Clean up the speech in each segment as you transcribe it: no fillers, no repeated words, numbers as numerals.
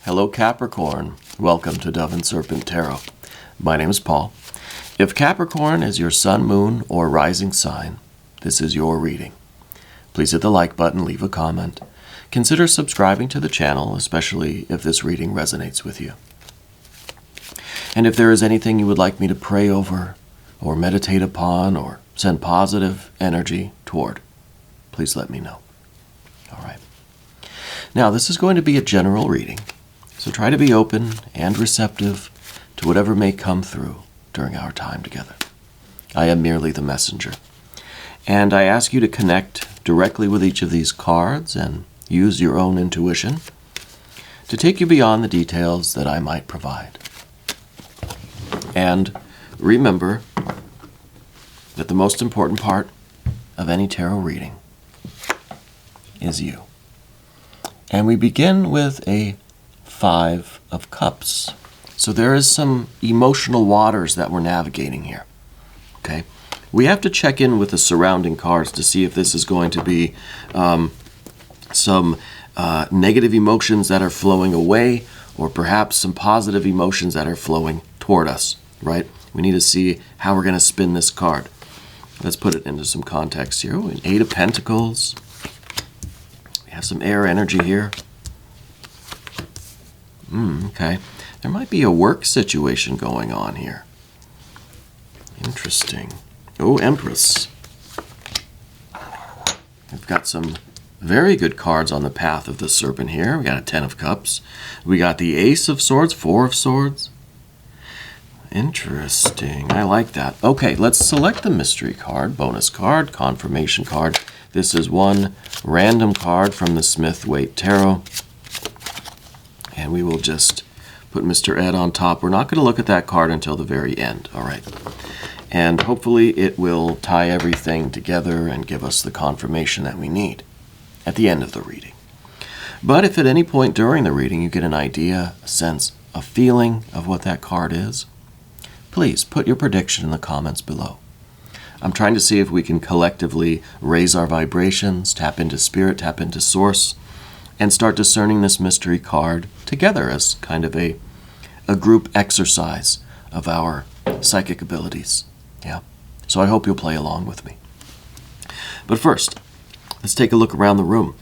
Hello Capricorn, welcome to Dove and Serpent Tarot. My name is Paul. If Capricorn is your sun, moon, or rising sign, this is your reading. Please hit the like button, leave a comment. Consider subscribing to the channel, especially if this reading resonates with you. And if there is anything you would like me to pray over, or meditate upon, or send positive energy toward, please let me know. All right. Now, this is going to be a general reading. So try to be open and receptive to whatever may come through during our time together. I am merely the messenger. And I ask you to connect directly with each of these cards and use your own intuition to take you beyond the details that I might provide. And remember that the most important part of any tarot reading is you. And we begin with a 5 of Cups. So there is some emotional waters that we're navigating here. Okay? We have to check in with the surrounding cards to see if this is going to be some negative emotions that are flowing away, or perhaps some positive emotions that are flowing toward us, right? We need to see how we're going to spin this card. Let's put it into some context here. An 8 of Pentacles. We have some air energy here. Okay. There might be a work situation going on here. Interesting. Oh, Empress. We've got some very good cards on the path of the Serpent here. We got a 10 of Cups. We got the Ace of Swords, 4 of Swords. Interesting. I like that. Okay, let's select the mystery card, bonus card, confirmation card. This is one random card from the Smith-Waite Tarot. And we will just put Mr. Ed on top. We're not going to look at that card until the very end. All right. And hopefully it will tie everything together and give us the confirmation that we need at the end of the reading. But if at any point during the reading you get an idea, a sense, a feeling of what that card is, please put your prediction in the comments below. I'm trying to see if we can collectively raise our vibrations, tap into spirit, tap into source, and start discerning this mystery card together as kind of a group exercise of our psychic abilities. Yeah. So I hope you'll play along with me. But first, let's take a look around the room.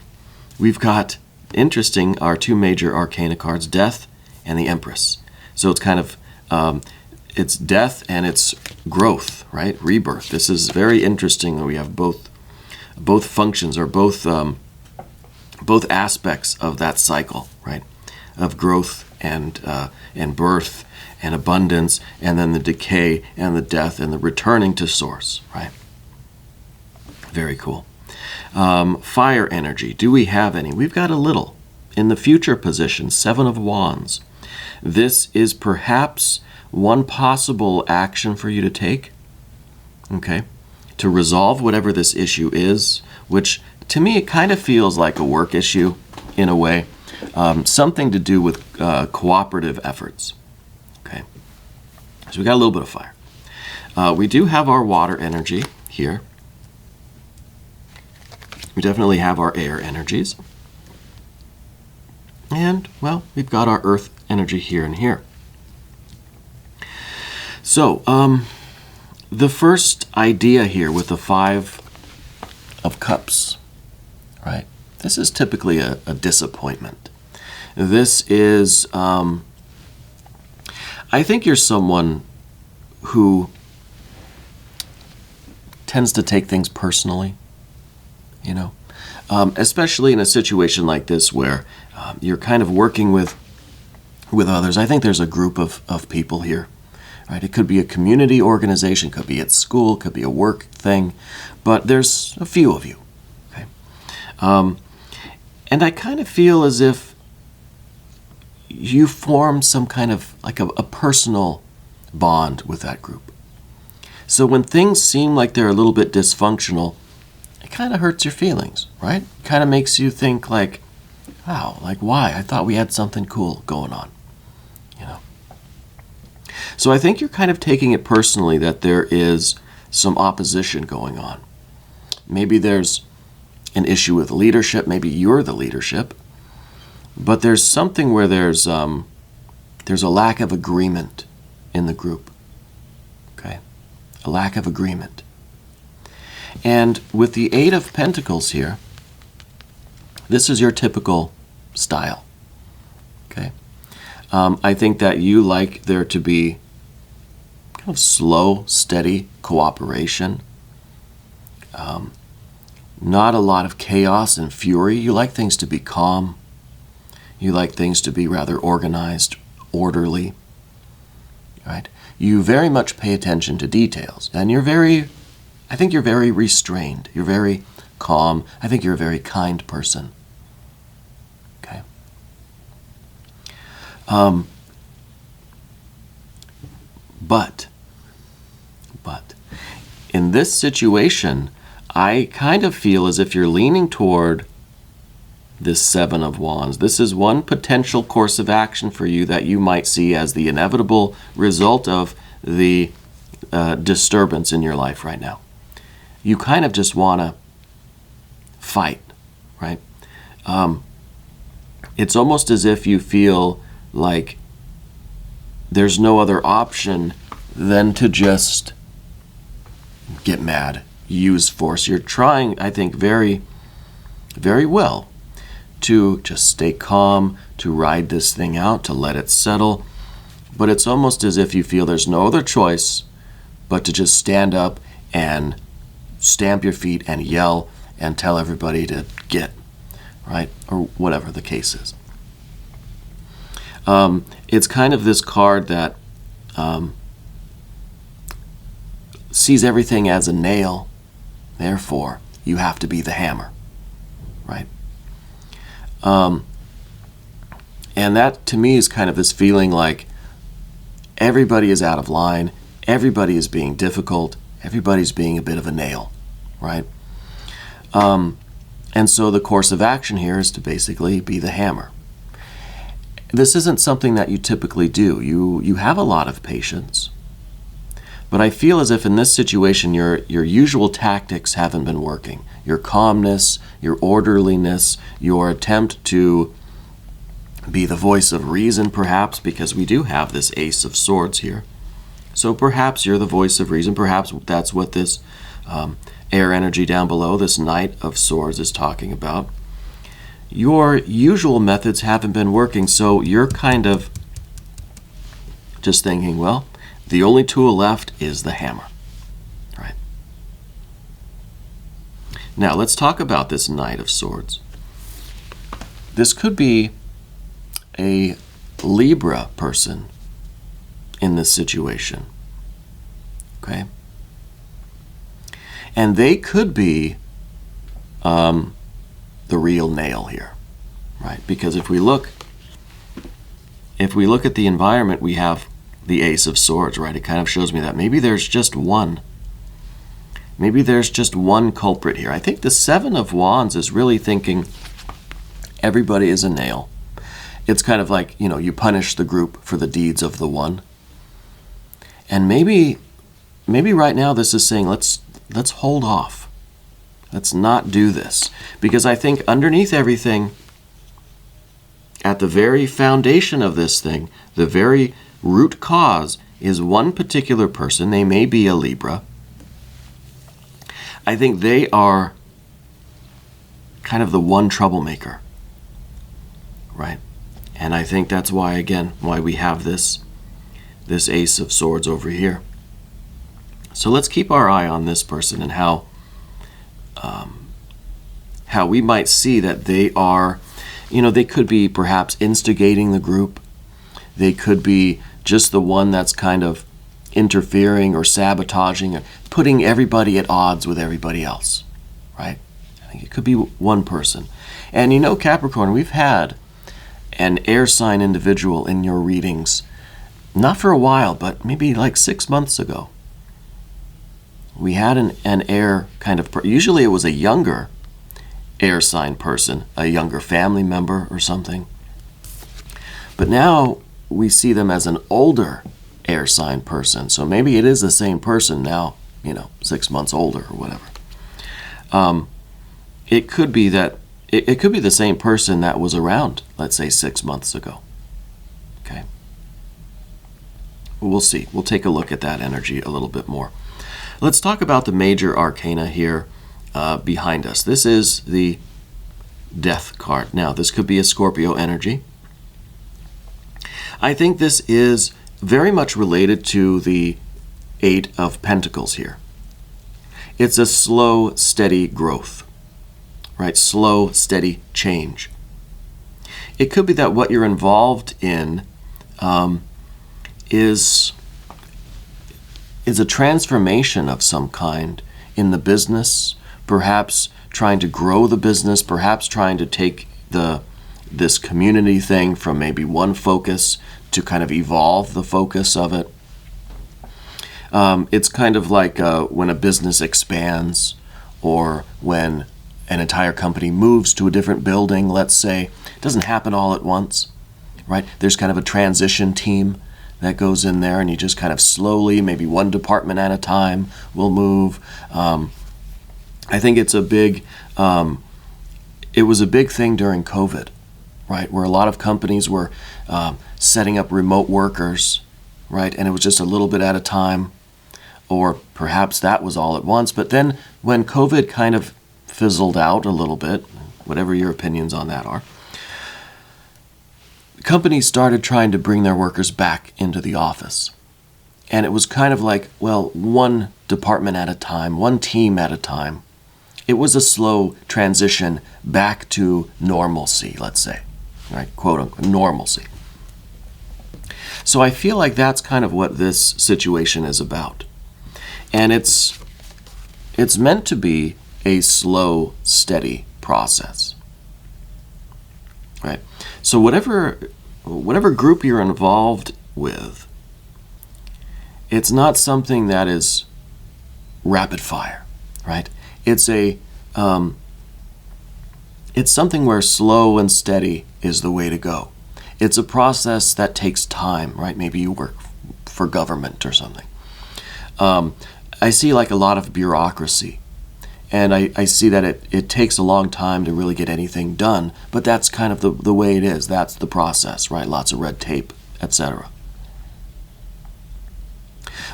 We've got, interesting, our 2 major arcana cards, Death and the Empress. So it's kind of, it's death and it's growth, right? Rebirth. This is very interesting that we have both functions, or both aspects of that cycle, right? Of growth and birth and abundance, and then the decay and the death and the returning to source, right? Very cool. Fire energy. Do we have any? We've got a little. In the future position, 7 of Wands. This is perhaps one possible action for you to take, okay, to resolve whatever this issue is, which to me it kind of feels like a work issue in a way, something to do with cooperative efforts. Okay, so we got a little bit of fire. We do have our water energy here. We definitely have our air energies. And, well, we've got our earth energy here and here. So, the first idea here with the 5 of Cups, right? This is typically a disappointment. This is, I think you're someone who tends to take things personally, you know, especially in a situation like this where you're kind of working with others. I think there's a group of people here, right? It could be a community organization, could be at school, could be a work thing, but there's a few of you, okay? And I kind of feel as if you form some kind of like a personal bond with that group. So when things seem like they're a little bit dysfunctional, it kind of hurts your feelings, right? It kind of makes you think like, wow, like why? I thought we had something cool going on, you know? So I think you're kind of taking it personally that there is some opposition going on. Maybe there's an issue with leadership. Maybe you're the leadership. But there's something where there's a lack of agreement in the group. Okay? A lack of agreement. And with the Eight of Pentacles here, this is your typical style. Okay? I think that you like there to be kind of slow, steady cooperation. Not a lot of chaos and fury. You like things to be calm. You like things to be rather organized, orderly. Right? You very much pay attention to details. And I think you're very restrained. You're very calm. I think you're a very kind person. Okay? But in this situation, I kind of feel as if you're leaning toward this Seven of Wands. This is one potential course of action for you that you might see as the inevitable result of the disturbance in your life right now. You kind of just want to fight, right? It's almost as if you feel like there's no other option than to just get mad, use force. You're trying, I think, very, very well to just stay calm, to ride this thing out, to let it settle. But it's almost as if you feel there's no other choice but to just stand up and stamp your feet and yell and tell everybody to get, right? Or whatever the case is. It's kind of this card that sees everything as a nail. Therefore, you have to be the hammer, right? And that, to me, is kind of this feeling like everybody is out of line, everybody is being difficult, everybody's being a bit of a nail, right? And so the course of action here is to basically be the hammer. This isn't something that you typically do. You have a lot of patience. But I feel as if in this situation, your usual tactics haven't been working. Your calmness, your orderliness, your attempt to be the voice of reason, perhaps, because we do have this Ace of Swords here. So perhaps you're the voice of reason. Perhaps that's what this air energy down below, this Knight of Swords, is talking about. Your usual methods haven't been working, so you're kind of just thinking, well, the only tool left is the hammer, right? Now, let's talk about this Knight of Swords. This could be a Libra person in this situation, okay? And they could be the real nail here, right? Because if we look at the environment, we have the Ace of Swords, right? It kind of shows me that maybe there's just one. Maybe there's just one culprit here. I think the Seven of Wands is really thinking everybody is a nail. It's kind of like, you punish the group for the deeds of the one. And maybe right now this is saying, let's hold off. Let's not do this. Because I think underneath everything, at the very foundation of this thing, the very root cause is one particular person. They may be a Libra. I think they are kind of the one troublemaker, right? And I think that's why, again, why we have this Ace of Swords over here. So let's keep our eye on this person and how we might see that they are, they could be perhaps instigating the group. They could be just the one that's kind of interfering or sabotaging or putting everybody at odds with everybody else, right? I think it could be one person. And Capricorn, we've had an air sign individual in your readings, not for a while, but maybe like 6 months ago. We had an air kind of, usually it was a younger air sign person, a younger family member or something. But now we see them as an older air sign person. So maybe it is the same person now, 6 months older or whatever. It could be that, it could be the same person that was around, let's say, 6 months ago. Okay. We'll see. We'll take a look at that energy a little bit more. Let's talk about the major arcana here behind us. This is the Death card. Now, this could be a Scorpio energy. I think this is very much related to the Eight of Pentacles here. It's a slow, steady growth, right? Slow, steady change. It could be that what you're involved in is a transformation of some kind in the business, perhaps trying to grow the business, perhaps trying to take this community thing from maybe one focus to kind of evolve the focus of it. It's kind of like when a business expands, or when an entire company moves to a different building, let's say. It doesn't happen all at once, right? There's kind of a transition team that goes in there, and you just kind of slowly, maybe one department at a time, will move. I think it's a big, it was a big thing during COVID, right? Where a lot of companies were setting up remote workers, right? And it was just a little bit at a time, or perhaps that was all at once. But then when COVID kind of fizzled out a little bit, whatever your opinions on that are, companies started trying to bring their workers back into the office. And it was kind of like, well, one department at a time, one team at a time. It was a slow transition back to normalcy, let's say, right? Quote unquote, normalcy. So I feel like that's kind of what this situation is about. And it's meant to be a slow, steady process, right? So whatever group you're involved with, it's not something that is rapid fire, right? It's something where slow and steady is the way to go. It's a process that takes time, right? Maybe you work for government or something. I see like a lot of bureaucracy, and I see that it takes a long time to really get anything done, but that's kind of the way it is. That's the process, right? Lots of red tape, etc.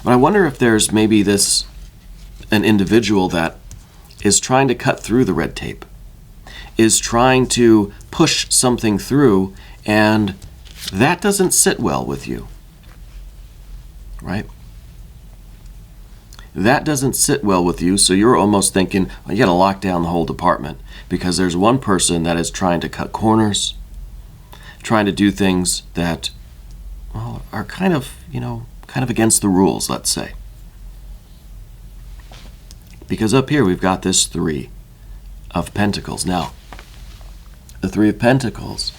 But I wonder if there's maybe an individual that is trying to cut through the red tape, is trying to push something through, and that doesn't sit well with you, right? That doesn't sit well with you, so you're almost thinking, well, you got to lock down the whole department, because there's one person that is trying to cut corners, trying to do things that, well, are kind of against the rules, let's say. Because up here we've got this Three of Pentacles. Now, the Three of Pentacles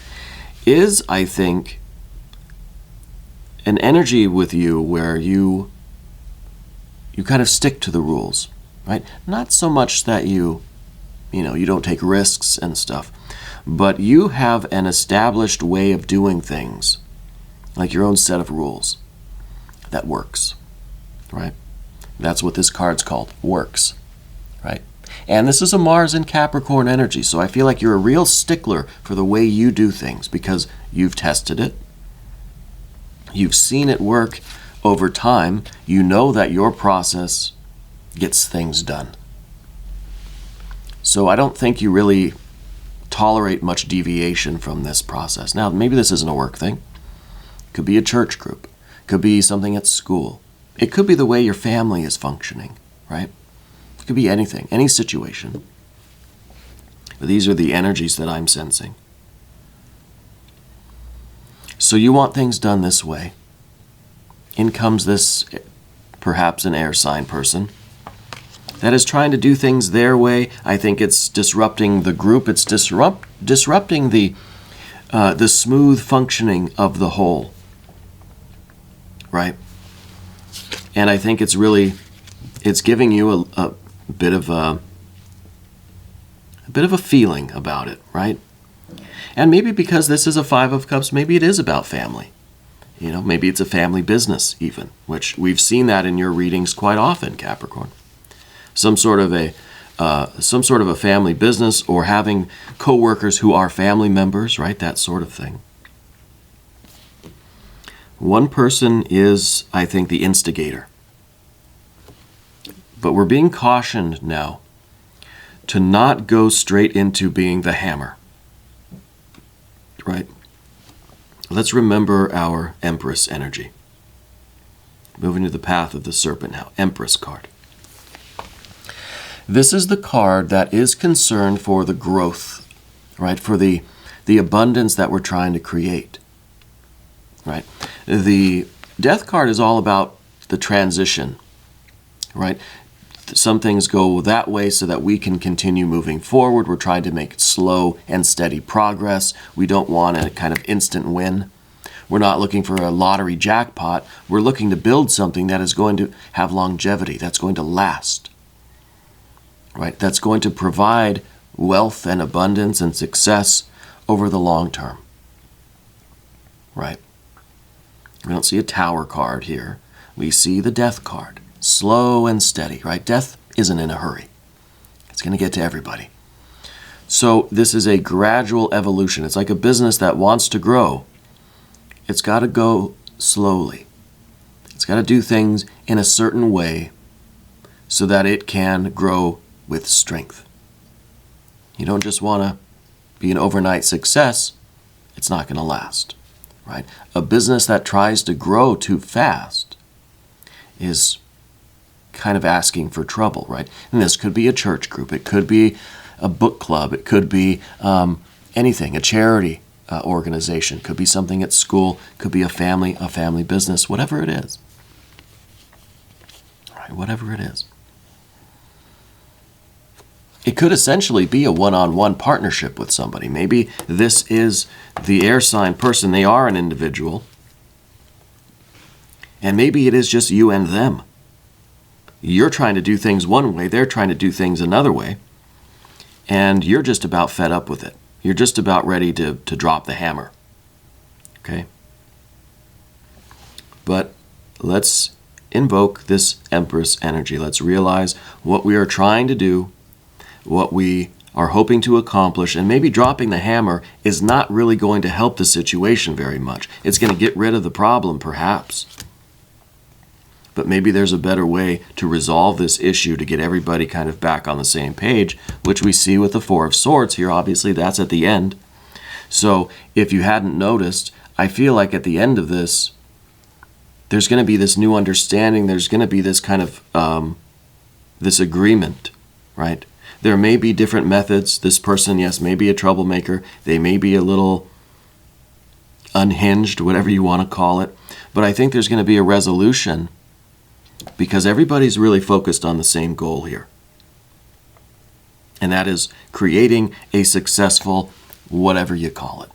is, I think, an energy with you where you kind of stick to the rules, right? Not so much that you don't take risks and stuff, but you have an established way of doing things, like your own set of rules that works, right? That's what this card's called, works, right? And this is a Mars and Capricorn energy, so I feel like you're a real stickler for the way you do things because you've tested it, you've seen it work over time, you know that your process gets things done. So I don't think you really tolerate much deviation from this process. Now, maybe this isn't a work thing. It could be a church group. It could be something at school. It could be the way your family is functioning, right? It could be anything, any situation. But these are the energies that I'm sensing. So you want things done this way. In comes this, perhaps an air sign person, that is trying to do things their way. I think it's disrupting the group. It's disrupting the smooth functioning of the whole, right? And I think it's giving you a bit of a feeling about it, right? And maybe because this is a Five of Cups, maybe it is about family. Maybe it's a family business even, which we've seen that in your readings quite often, Capricorn. Some sort of a some sort of a family business, or having co-workers who are family members, right? That sort of thing. One person is, I think, the instigator. But we're being cautioned now to not go straight into being the hammer, right? Let's remember our Empress energy. Moving to the path of the Serpent now. Empress card. This is the card that is concerned for the growth, right? For the abundance that we're trying to create, right? The Death card is all about the transition, right? Some things go that way so that we can continue moving forward. We're trying to make slow and steady progress. We don't want a kind of instant win. We're not looking for a lottery jackpot. We're looking to build something that is going to have longevity, that's going to last. Right? That's going to provide wealth and abundance and success over the long term. Right? We don't see a Tower card here. We see the Death card. Slow and steady, right? Death isn't in a hurry. It's going to get to everybody. So this is a gradual evolution. It's like a business that wants to grow. It's got to go slowly. It's got to do things in a certain way so that it can grow with strength. You don't just want to be an overnight success. It's not going to last, right? A business that tries to grow too fast is kind of asking for trouble, right? And this could be a church group. It could be a book club. It could be anything, a charity organization. Could be something at school. Could be a family business, whatever it is. Right, whatever it is. It could essentially be a one-on-one partnership with somebody. Maybe this is the air sign person. They are an individual. And maybe it is just you and them. You're trying to do things one way. They're trying to do things another way. And you're just about fed up with it. You're just about ready to drop the hammer. Okay? But let's invoke this Empress energy. Let's realize what we are trying to do, what we are hoping to accomplish, and maybe dropping the hammer is not really going to help the situation very much. It's going to get rid of the problem, perhaps. But maybe there's a better way to resolve this issue to get everybody kind of back on the same page, which we see with the Four of Swords here. Obviously, that's at the end. So if you hadn't noticed, I feel like at the end of this, there's going to be this new understanding. There's going to be this kind of this agreement, right? There may be different methods. This person, yes, may be a troublemaker. They may be a little unhinged, whatever you want to call it. But I think there's going to be a resolution because everybody's really focused on the same goal here. And that is creating a successful, whatever you call it,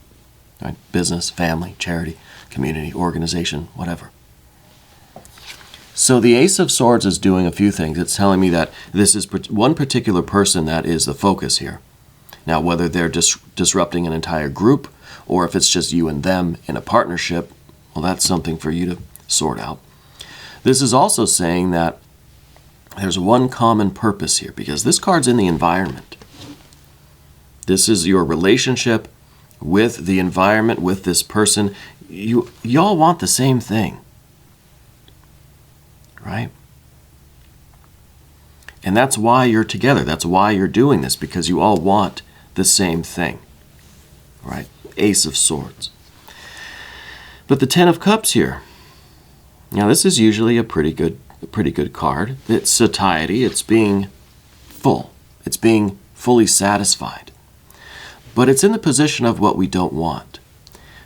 right? Business, family, charity, community, organization, whatever. So the Ace of Swords is doing a few things. It's telling me that this is one particular person that is the focus here. Now, whether they're disrupting an entire group or if it's just you and them in a partnership, well, that's something for you to sort out. This is also saying that there's one common purpose here because this card's in the environment. This is your relationship with the environment, with this person. You all want the same thing. Right? And that's why you're together. That's why you're doing this, because you all want the same thing. Right? Ace of Swords. But the Ten of Cups here. Now this is usually a pretty good card. It's satiety. It's being full. It's being fully satisfied. But it's in the position of what we don't want.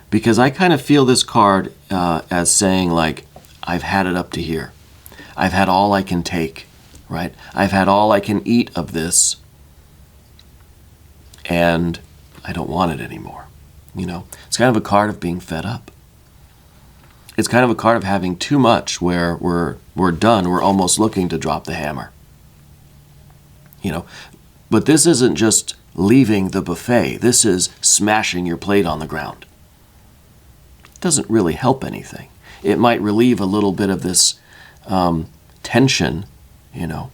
Because I kind of feel this card as saying, like, I've had it up to here. I've had all I can take, right? I've had all I can eat of this, and I don't want it anymore. You know, it's kind of a card of being fed up. It's kind of a card of having too much where we're done. We're almost looking to drop the hammer. You know, but this isn't just leaving the buffet. This is smashing your plate on the ground. It doesn't really help anything. It might relieve a little bit of this tension, you know,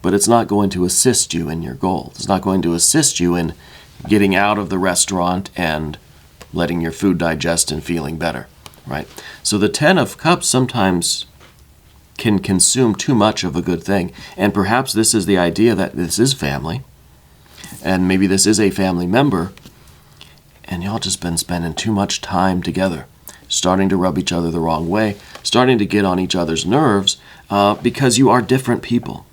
but it's not going to assist you in your goals. It's not going to assist you in getting out of the restaurant and letting your food digest and feeling better, right? So the Ten of Cups sometimes can consume too much of a good thing. And perhaps this is the idea that this is family, and maybe this is a family member, and y'all just been spending too much time together, starting to rub each other the wrong way, starting to get on each other's nerves, because you are different people.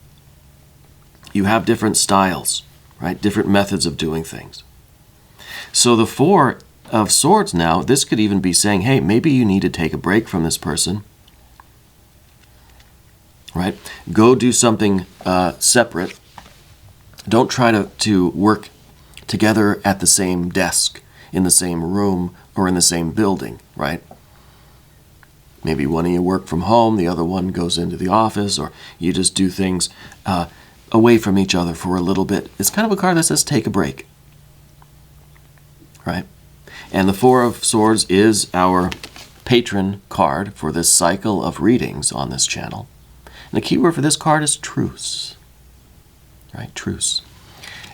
You have different styles, right? Different methods of doing things. So the Four of Swords now, this could even be saying, hey, maybe you need to take a break from this person, right? Go do something separate. Don't try to work together at the same desk, in the same room, or in the same building, right? Maybe one of you work from home, the other one goes into the office, or you just do things away from each other for a little bit. It's kind of a card that says take a break, right? And the Four of Swords is our patron card for this cycle of readings on this channel. And the key word for this card is truce, right? Truce.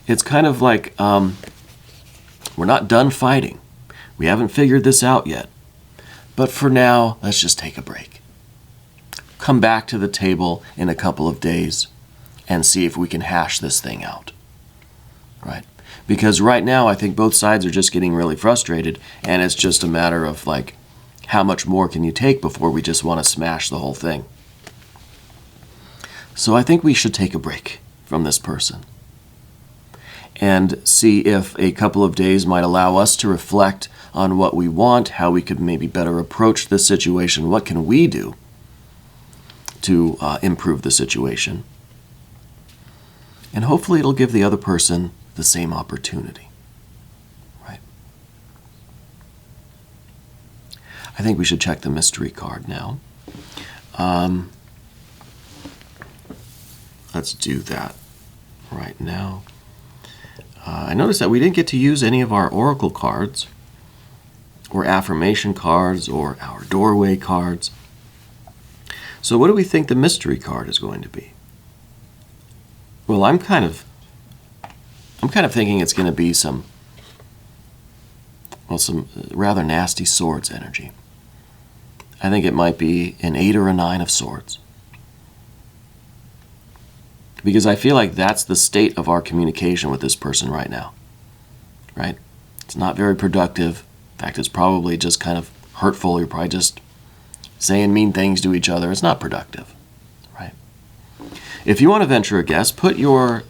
It's kind of like we're not done fighting. We haven't figured this out yet. But for now, let's just take a break. Come back to the table in a couple of days and see if we can hash this thing out, right? Because right now, I think both sides are just getting really frustrated, and it's just a matter of, like, how much more can you take before we just want to smash the whole thing? So I think we should take a break from this person and see if a couple of days might allow us to reflect on what we want, how we could maybe better approach this situation, what can we do to improve the situation. And hopefully it'll give the other person the same opportunity, right? I think we should check the mystery card now. Let's do that right now. I noticed that we didn't get to use any of our oracle cards or affirmation cards or our doorway cards. So what do we think the mystery card is going to be? Well, I'm kind of thinking it's going to be some rather nasty swords energy. I think it might be an 8 or a 9 of swords. Because I feel like that's the state of our communication with this person right now, right? It's not very productive. In fact, it's probably just kind of hurtful. You're probably just saying mean things to each other. It's not productive, right? If you want to venture a guess, put your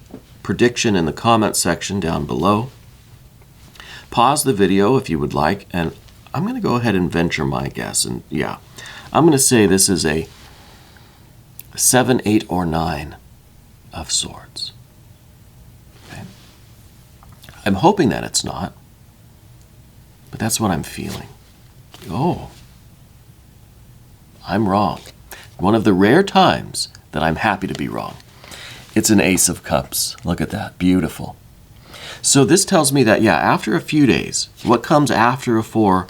prediction in the comment section down below. Pause the video if you would like, and I'm going to go ahead and venture my guess. And yeah, I'm going to say this is a 7, 8, or 9 of swords. Okay. I'm hoping that it's not, but that's what I'm feeling. Oh, I'm wrong. One of the rare times that I'm happy to be wrong. It's an Ace of Cups. Look at that. Beautiful. So this tells me that, yeah, after a few days, what comes after a 4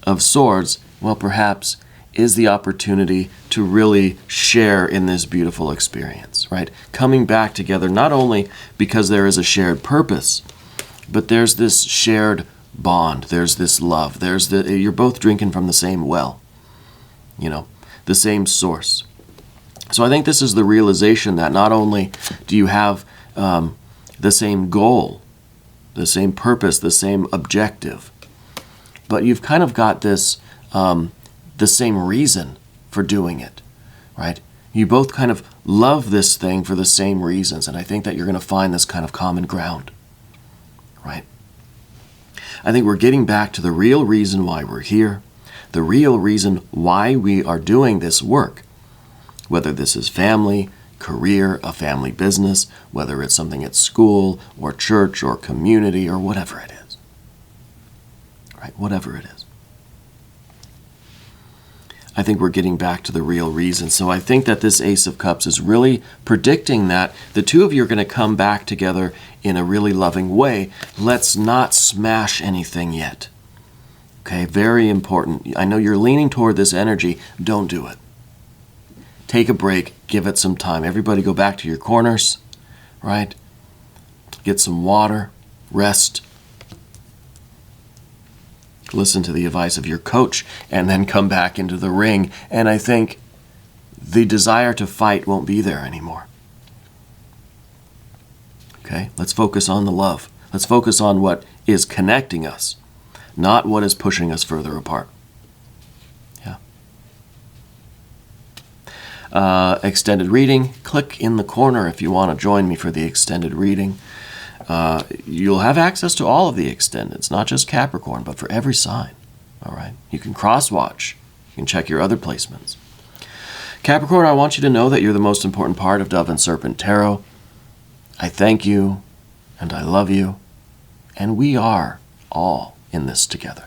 of Swords, well, perhaps is the opportunity to really share in this beautiful experience, right? Coming back together, not only because there is a shared purpose, but there's this shared bond, there's this love, you're both drinking from the same well, the same source. So I think this is the realization that not only do you have the same goal, the same purpose, the same objective, but you've kind of got this the same reason for doing it, right? You both kind of love this thing for the same reasons, and I think that you're going to find this kind of common ground, right? I think we're getting back to the real reason why we're here, the real reason why we are doing this work, whether this is family, career, a family business, whether it's something at school or church or community or whatever it is, right? Whatever it is. I think we're getting back to the real reason. So I think that this Ace of Cups is really predicting that the two of you are going to come back together in a really loving way. Let's not smash anything yet. Okay, very important. I know you're leaning toward this energy. Don't do it. take a break, give it some time. Everybody go back to your corners, right? Get some water, rest. Listen to the advice of your coach, and then come back into the ring. And I think the desire to fight won't be there anymore. Okay, let's focus on the love. Let's focus on what is connecting us, not what is pushing us further apart. Yeah. Extended reading. Click in the corner if you want to join me for the extended reading. You'll have access to all of the extendeds, not just Capricorn, but for every sign. All right. You can cross-watch. You can check your other placements. Capricorn, I want you to know that you're the most important part of Dove and Serpent Tarot. I thank you, and I love you, and we are all in this together.